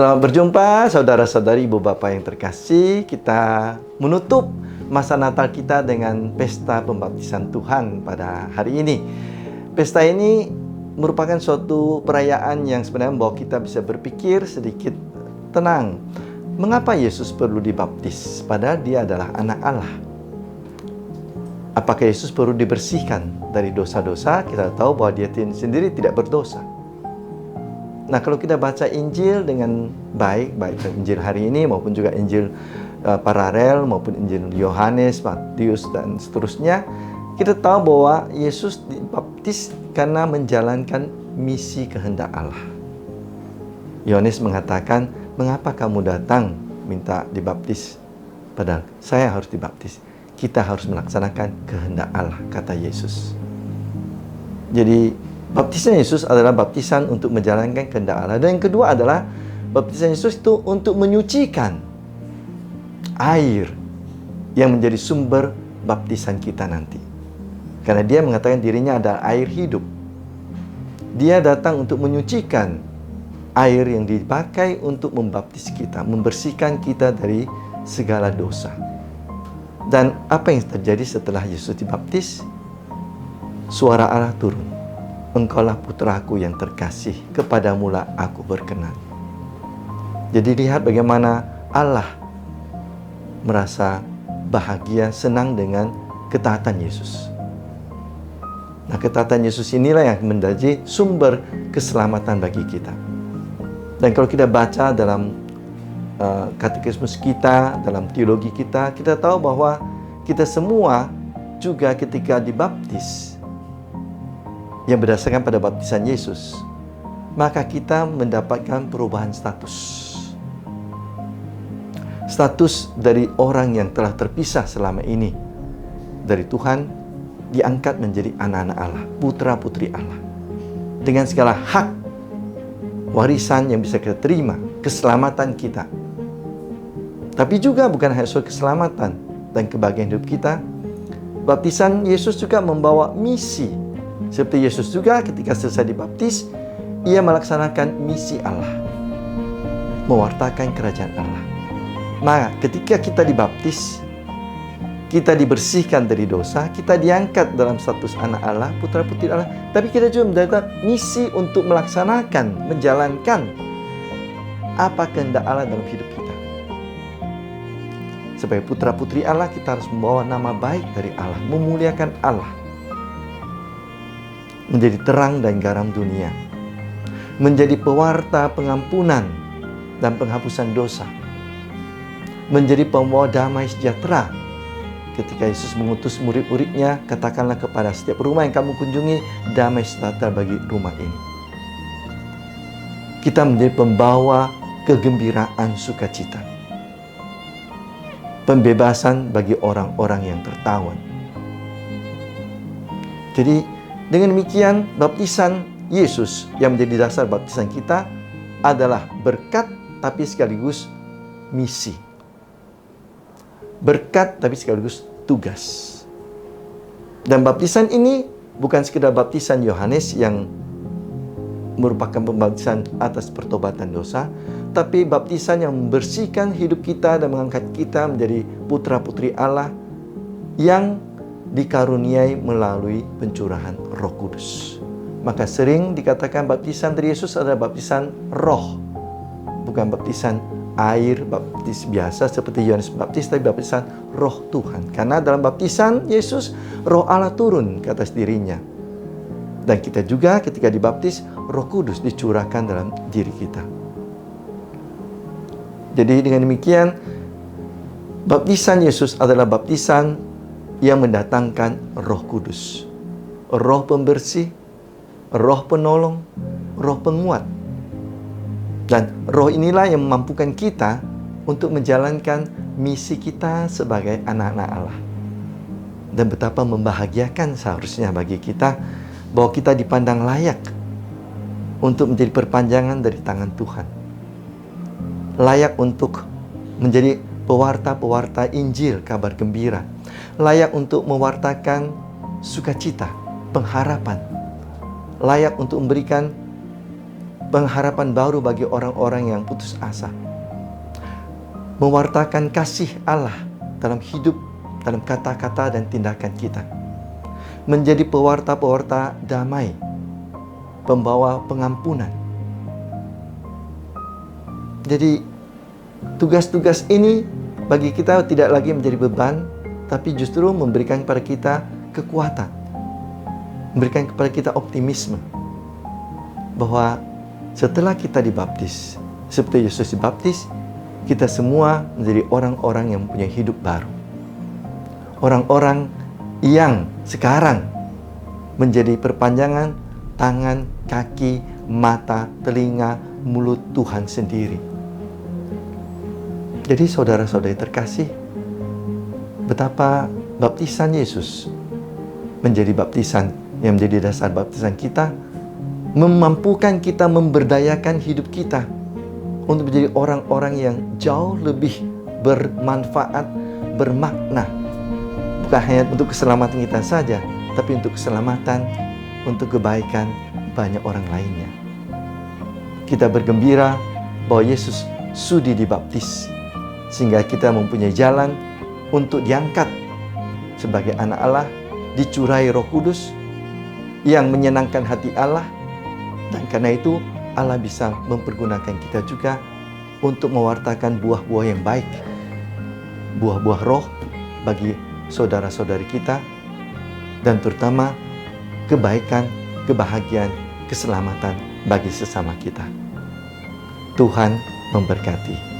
Selamat berjumpa saudara-saudari, ibu bapak yang terkasih. Kita menutup masa Natal kita dengan pesta pembaptisan Tuhan pada hari ini. Pesta ini merupakan suatu perayaan yang sebenarnya membawa kita bisa berpikir sedikit tenang. Mengapa Yesus perlu dibaptis? Padahal dia adalah anak Allah. Apakah Yesus perlu dibersihkan dari dosa-dosa? Kita tahu bahwa dia sendiri tidak berdosa. Nah, kalau kita baca Injil dengan baik Injil hari ini maupun juga Injil paralel maupun Injil Yohanes, Matius dan seterusnya, kita tahu bahwa Yesus dibaptis karena menjalankan misi kehendak Allah. Yohanes mengatakan, "Mengapa kamu datang minta dibaptis? Padahal saya harus dibaptis." Kita harus melaksanakan kehendak Allah, kata Yesus. Jadi, baptisan Yesus adalah baptisan untuk menjalankan kehendak Allah. Dan yang kedua adalah baptisan Yesus itu untuk menyucikan air yang menjadi sumber baptisan kita nanti. Karena dia mengatakan dirinya adalah air hidup. Dia datang untuk menyucikan air yang dipakai untuk membaptis kita, membersihkan kita dari segala dosa. Dan apa yang terjadi setelah Yesus dibaptis? Suara Allah turun. "Engkaulah putraku yang terkasih, kepadamulah aku berkenan." Jadi lihat bagaimana Allah merasa bahagia, senang dengan ketaatan Yesus. Nah, ketaatan Yesus inilah yang menjadi sumber keselamatan bagi kita. Dan kalau kita baca dalam katekismus kita, dalam teologi kita, kita tahu bahwa kita semua juga ketika dibaptis yang berdasarkan pada baptisan Yesus, maka kita mendapatkan perubahan status. Status dari orang yang telah terpisah selama ini dari Tuhan, diangkat menjadi anak-anak Allah, putra-putri Allah. Dengan segala hak warisan yang bisa kita terima, keselamatan kita. Tapi juga bukan hanya soal keselamatan dan kebahagiaan hidup kita, baptisan Yesus juga membawa misi. Seperti Yesus juga ketika selesai dibaptis, ia melaksanakan misi Allah, mewartakan kerajaan Allah. Maka ketika kita dibaptis, kita dibersihkan dari dosa, kita diangkat dalam status anak Allah, putra-putri Allah. Tapi kita juga mendapat misi untuk melaksanakan, menjalankan apa kehendak Allah dalam hidup kita. Sebagai putra-putri Allah, kita harus membawa nama baik dari Allah, memuliakan Allah, menjadi terang dan garam dunia, menjadi pewarta pengampunan dan penghapusan dosa, menjadi pembawa damai sejahtera. Ketika Yesus mengutus murid-muridnya, katakanlah kepada setiap rumah yang kamu kunjungi, damai sejahtera bagi rumah ini. Kita menjadi pembawa kegembiraan sukacita, pembebasan bagi orang-orang yang tertawan. Jadi dengan demikian, baptisan Yesus yang menjadi dasar baptisan kita adalah berkat tapi sekaligus misi. Berkat tapi sekaligus tugas. Dan baptisan ini bukan sekedar baptisan Yohanes yang merupakan pembaptisan atas pertobatan dosa, tapi baptisan yang membersihkan hidup kita dan mengangkat kita menjadi putra-putri Allah yang dikaruniai melalui pencurahan Roh Kudus. Maka sering dikatakan baptisan dari Yesus adalah baptisan roh, bukan baptisan air, baptis biasa seperti Yohanes Baptis, tapi baptisan Roh Tuhan. Karena dalam baptisan Yesus, Roh Allah turun ke atas dirinya. Dan kita juga ketika dibaptis, Roh Kudus dicurahkan dalam diri kita. Jadi dengan demikian, baptisan Yesus adalah baptisan yang mendatangkan Roh Kudus, Roh pembersih, Roh penolong, Roh penguat. Dan Roh inilah yang memampukan kita untuk menjalankan misi kita sebagai anak-anak Allah. Dan betapa membahagiakan seharusnya bagi kita bahwa kita dipandang layak untuk menjadi perpanjangan dari tangan Tuhan. Layak untuk menjadi pewarta-pewarta Injil, kabar gembira. Layak untuk mewartakan sukacita, pengharapan. Layak untuk memberikan pengharapan baru bagi orang-orang yang putus asa. Mewartakan kasih Allah dalam hidup, dalam kata-kata dan tindakan kita. Menjadi pewarta-pewarta damai, pembawa pengampunan. Jadi tugas-tugas ini bagi kita tidak lagi menjadi beban, tapi justru memberikan kepada kita kekuatan, memberikan kepada kita optimisme bahwa setelah kita dibaptis, seperti Yesus dibaptis, kita semua menjadi orang-orang yang mempunyai hidup baru. Orang-orang yang sekarang menjadi perpanjangan tangan, kaki, mata, telinga, mulut Tuhan sendiri. Jadi saudara-saudari terkasih, betapa baptisan Yesus menjadi baptisan yang menjadi dasar baptisan kita, memampukan kita memberdayakan hidup kita untuk menjadi orang-orang yang jauh lebih bermanfaat, bermakna. Bukan hanya untuk keselamatan kita saja, tapi untuk keselamatan, untuk kebaikan banyak orang lainnya. Kita bergembira bahwa Yesus sudi dibaptis, sehingga kita mempunyai jalan untuk diangkat sebagai anak Allah, dicurai Roh Kudus yang menyenangkan hati Allah, dan karena itu Allah bisa mempergunakan kita juga untuk mewartakan buah-buah yang baik, buah-buah roh bagi saudara-saudari kita, dan terutama kebaikan, kebahagiaan, keselamatan bagi sesama kita. Tuhan memberkati.